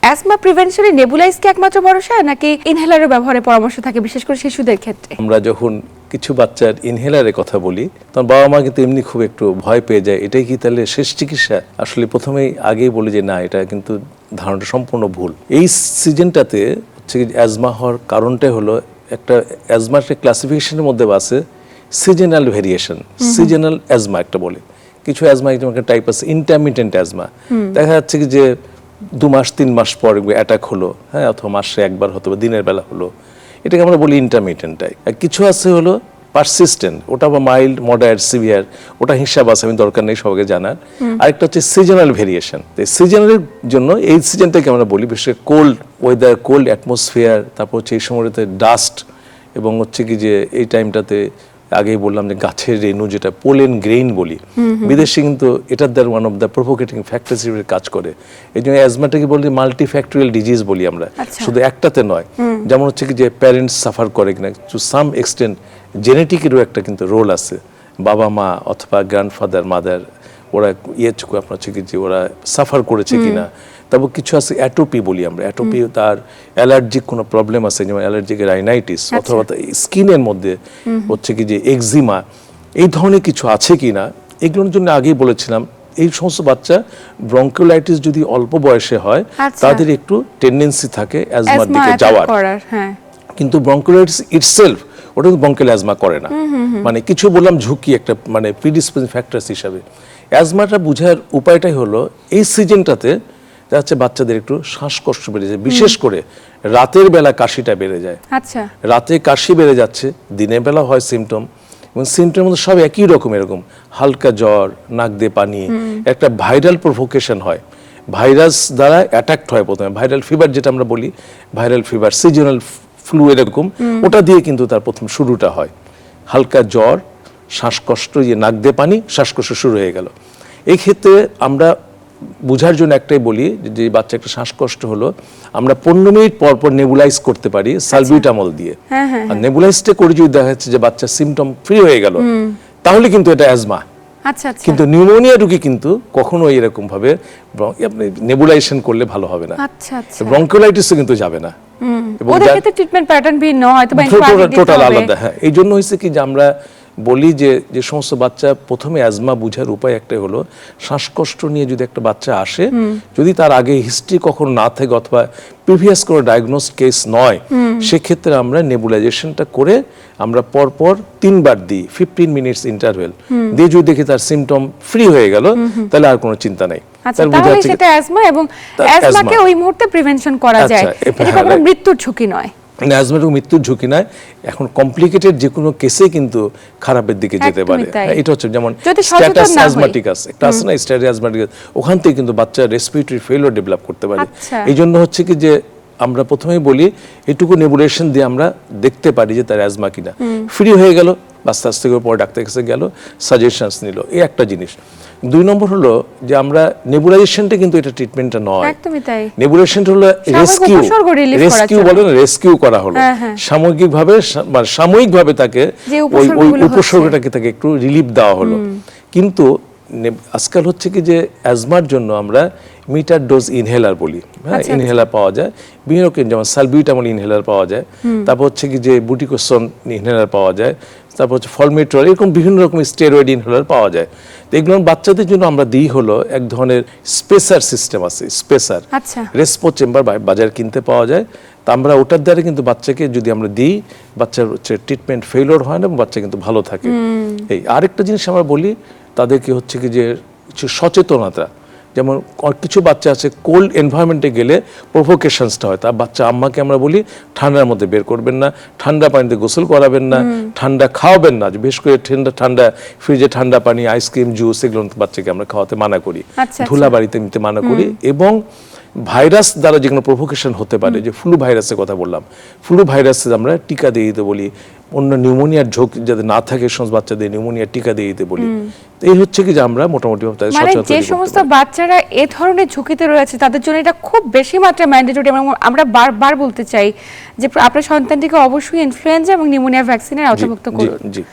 Asthma প্রিভেনশনে nebulise কি একমাত্র ভরসা নাকি ইনহেলারের ব্যবহারের পরামর্শ থাকে বিশেষ করে শিশুদের ক্ষেত্রে? আমরা যখন কিছু বাচ্চার ইনহেলারের কথা বলি তখন বাবা মা কিন্তু এমনি খুব একটু ভয় পেয়ে যায়, এটাই কি তাহলে শেষ চিকিৎসা? আসলে প্রথমেই আগেই বলি যে না, এটা কিন্তু ধারণাটা সম্পূর্ণ ভুল। এই সিজনটাতে হচ্ছে অ্যাজমা হওয়ার কারণটাই হলো একটা অ্যাজমার ক্লাসিফিকেশনের মধ্যে আছে সিজনাল ভেরিয়েশন। সিজনাল অ্যাজমা একটা বলে, কিছু অ্যাজমা একটা টাইপ আছে ইন্টারমিটেন্ট অ্যাজমা। দেখা যাচ্ছে কি যে 2 মাস 3 মাস পর অ্যাটাক হলো, হ্যাঁ, অথবা মাসে একবার হতো, দিনের বেলা হলো, এটাকে আমরা বলি ইন্টারমিটেন্ট টাইপ। আর কিছু আছে হলো পারসিস্টেন্ট, ওটা বা মাইল্ড, মডারেট, সিভিয়ার, ওটা হিসাব আছে, আমি দরকার নেই সবাইকে জানার। আরেকটা হচ্ছে সিজনাল ভেরিয়েশন। সিজনালের জন্য এই সিজনটাকে আমরা বলি বিশেষ করে কোল্ড ওয়েদার, কোল্ড অ্যাটমসফিয়ার, তারপর হচ্ছে এই সময়টাতে ডাস্ট, এবং হচ্ছে কি যে এই টাইমটাতে আগেই বললাম যে গাছের রেণু, যেটা পোলেন গ্রেইন বলি, বিদেশে কিন্তু এটার দ্বারা ওয়ান অফ দ্য প্রভোকেটিং ফ্যাক্টরস হিসেবে কাজ করে। এই জন্য অ্যাজমাটাকে বলি মাল্টিফ্যাক্টরিয়াল ডিজিজ বলি আমরা, শুধু একটাতে নয়। যেমন হচ্ছে কি যে প্যারেন্টস সাফার করে কিনা, টু সাম এক্সটেন্ট জেনেটিকেরও একটা কিন্তু রোল আছে। বাবা মা অথবা গ্র্যান্ডফাদার মাদার ওরা আপনার হচ্ছে কি যে ওরা সাফার করেছে কিনা। তারপর কিছু আছে অ্যাটোপি বলি আমরা, অ্যাটোপি তার অ্যালার্জিক কোনো প্রবলেম আছে, যেমন অ্যালার্জিক রাইনাইটিস, অথবা স্কিনের মধ্যে হচ্ছে কি যে এক্সিমা, এই ধরনের কিছু আছে কিনা। এগুলোর জন্য আগেই বলেছিলাম এই সমস্ত বাচ্চা ব্রঙ্কিওলাইটিস যদি অল্প বয়সে হয় তাদের একটু টেন্ডেন্সি থাকে অ্যাজমার দিকে যাওয়ার। কিন্তু ব্রঙ্কিওলাইটিস ইটসেলফ ওটা কিন্তু ব্রঙ্কিয়াল অ্যাজমা করে না। মানে কিছু বললাম ঝুঁকি একটা, মানে প্রিডিসপোজিং ফ্যাক্টরস হিসাবে। অ্যাজমাটা বোঝার উপায়টাই হলো এই সিজনটাতে যাচ্ছে বাচ্চাদের একটু শ্বাসকষ্ট বেড়ে যায়, বিশেষ করে রাতের বেলা কাশিটা বেড়ে যায়। আচ্ছা, রাতে কাশি বেড়ে যাচ্ছে, দিনের বেলা হয় সিমটম, এবং সিমটমের মধ্যে সব একই রকম, এরকম হালকা জ্বর, নাক দিয়ে পানি, একটা ভাইরাল প্রভোকেশন হয়, ভাইরাস দ্বারা অ্যাটাকড হয় প্রথমে। ভাইরাল ফিভার যেটা আমরা বলি, ভাইরাল ফিভার, সিজনাল ফ্লু এরকম, ওটা দিয়ে কিন্তু তার প্রথম শুরুটা হয়। হালকা জ্বর, শ্বাসকষ্ট, নাক দিয়ে পানি, শ্বাসকষ্ট শুরু হয়ে গেল। এই ক্ষেত্রে আমরা বুঝার জন্য একটাই বলি যে বাচ্চা একটা শ্বাসকষ্ট হলো, আমরা 15 মিনিট পর পর নেবুলাইজ করতে পারি সালবিউটামল দিয়ে। আর নেবুলাইজটা করে যদি দেখা যাচ্ছে যে বাচ্চা সিমটম ফ্রি হয়ে গেল, তাহলে কিন্তু এটা অ্যাজমা। কিন্তু নিউমোনিয়া রোগী কিন্তু কখনো এরকম ভাবে আপনি নেবুলাইজেশন করলে ভালো হবে না। ব্রঙ্কিওলাইটিসও কিন্তু যাবে না, এবং ওদের ক্ষেত্রে ট্রিটমেন্ট প্যাটার্ন ভিন্ন, হয়তো টোটাল আলাদা। হ্যাঁ, এই জন্য হয়েছে কি যে আমরা বলি যে যে সমস্ত বাচ্চা প্রথমে অ্যাজমা বুঝার উপায় একটাই হলো, শ্বাসকষ্ট নিয়ে যদি একটা বাচ্চা আসে, যদি তার আগে হিস্ট্রি কখনো না থাকে অথবা প্রিভিয়াস কোনো ডায়াগনোসড কেস নয়, সেক্ষেত্রে আমরা নেবুলাইজেশনটা করে আমরা পরপর 3 বার দিই, 15 মিনিটস ইন্টারভেল দিয়ে যদি দেখি তার সিমটম ফ্রি হয়ে গেল, তাহলে আর কোনো চিন্তা নেই। তাহলে সেটা অ্যাজমা, এবং অ্যাজমাকে ওই মুহূর্তে প্রিভেনশন করা যায়, এটা কোনো মৃত্যুর ঝুঁকি নয়। অ্যাজমাটাও মৃত্যুর ঝুঁকি নয়, এখন কমপ্লিকেটেড যে কোনো কেসে কিন্তু খারাপের দিকে যেতে পারে। এটা হচ্ছে যেমন স্ট্যাটাস অ্যাজমাটিকাস, একটা আছে না স্ট্যাটাস অ্যাজমাটিকাস, ওখান থেকে কিন্তু বাচ্চা রেসপিরেটরি ফেলিওর ডেভেলপ করতে পারে। এই জন্য হচ্ছে কি যে আমরা প্রথমেই বলি এটুকু নেবুলেশন দিয়ে আমরা দেখতে পারি যে তার অ্যাজমা কিনা। ফ্রি হয়ে গেল, আস্তে আস্তে করে পরে ডাক্তার কাছে গেল, সাজেশনস নিল, এই একটা জিনিস। 2 নম্বর হলো যে আমরা নেবুলাইজেশনটা কিন্তু এটা ট্রিটমেন্টটা নয়, একদমই তাই। নেবুলাইজেশনটা হলো রেস্কিউ বলে না, রেস্কিউ করা হলো সাময়িকভাবে, মানে সাময়িকভাবে তাকে ওই উপসর্গটাকে তাকে একটু রিলিফ দেওয়া হলো। কিন্তু আজকাল হচ্ছে কি যে অ্যাজমার জন্য আমরা মিটার ডোজ ইনহেলার বলি, হ্যাঁ, ইনহেলার পাওয়া যায় বিভিন্ন রকম, যেমন সালবিউটামল ইনহেলার পাওয়া যায়, তারপর হচ্ছে কি যে বুটিকোসন ইনহেলার পাওয়া যায়, তারপর হচ্ছে ফলমেট্রল, এরকম বিভিন্ন রকম স্টেরয়েড ইনহেলার পাওয়া যায়। তো এগুলো বাচ্চাদের জন্য আমরা দিই হলো এক ধরনের স্পেসার সিস্টেম আছে, স্পেসার রেসপো চেম্বার বাজার কিনতে পাওয়া যায়। তা আমরা ওটার দ্বারা কিন্তু বাচ্চাকে যদি আমরা দিই, বাচ্চার হচ্ছে ট্রিটমেন্ট ফেলিওর হয় না এবং বাচ্চা কিন্তু ভালো থাকে। এই আরেকটা জিনিস আমরা বলি তাদেরকে হচ্ছে কি যে সচেতনতা, যেমন কিছু বাচ্চা আছে কোল্ড এনভায়রনমেন্টে গেলে প্রভোকেশনসটা হয়, তার বাচ্চা আম্মাকে আমরা বলি ঠান্ডার মধ্যে বের করবেন না, ঠান্ডা পানিতে গোসল করাবেন না, ঠান্ডা খাওয়াবেন না, বিশেষ করে ঠান্ডা ফ্রিজে ঠান্ডা পানি, আইসক্রিম, জুস, এগুলো বাচ্চাকে আমরা খাওয়াতে মানা করি, ধুলা বাড়িতে নিতে মানা করি। এবং ভাইরাস দ্বারা যেগুলো প্রভোকেশন হতে পারে, যে ফ্লু ভাইরাসের কথা বললাম, ফ্লু ভাইরাসে আমরা টিকা দিয়ে দিতে বলি, অন্য নিউমোনিয়ার ঝুঁকি যাতে না থাকে সমস্ত বাচ্চাদের নিউমোনিয়ার টিকা দিয়ে দিতে বলি। এই হচ্ছে কি যে আমরা মোটামুটি যে সমস্ত বাচ্চারা এ ধরনের ঝুঁকিতে রয়েছে তাদের জন্য এটা খুব বেশি মাত্রায় ম্যান্ডেটরি। আমরা বারবার বলতে চাই যে আপনার সন্তানটিকে অবশ্যই ইনফ্লুয়েঞ্জা এবং নিউমোনিয়া ভ্যাকসিনের আওতাভুক্ত করুন।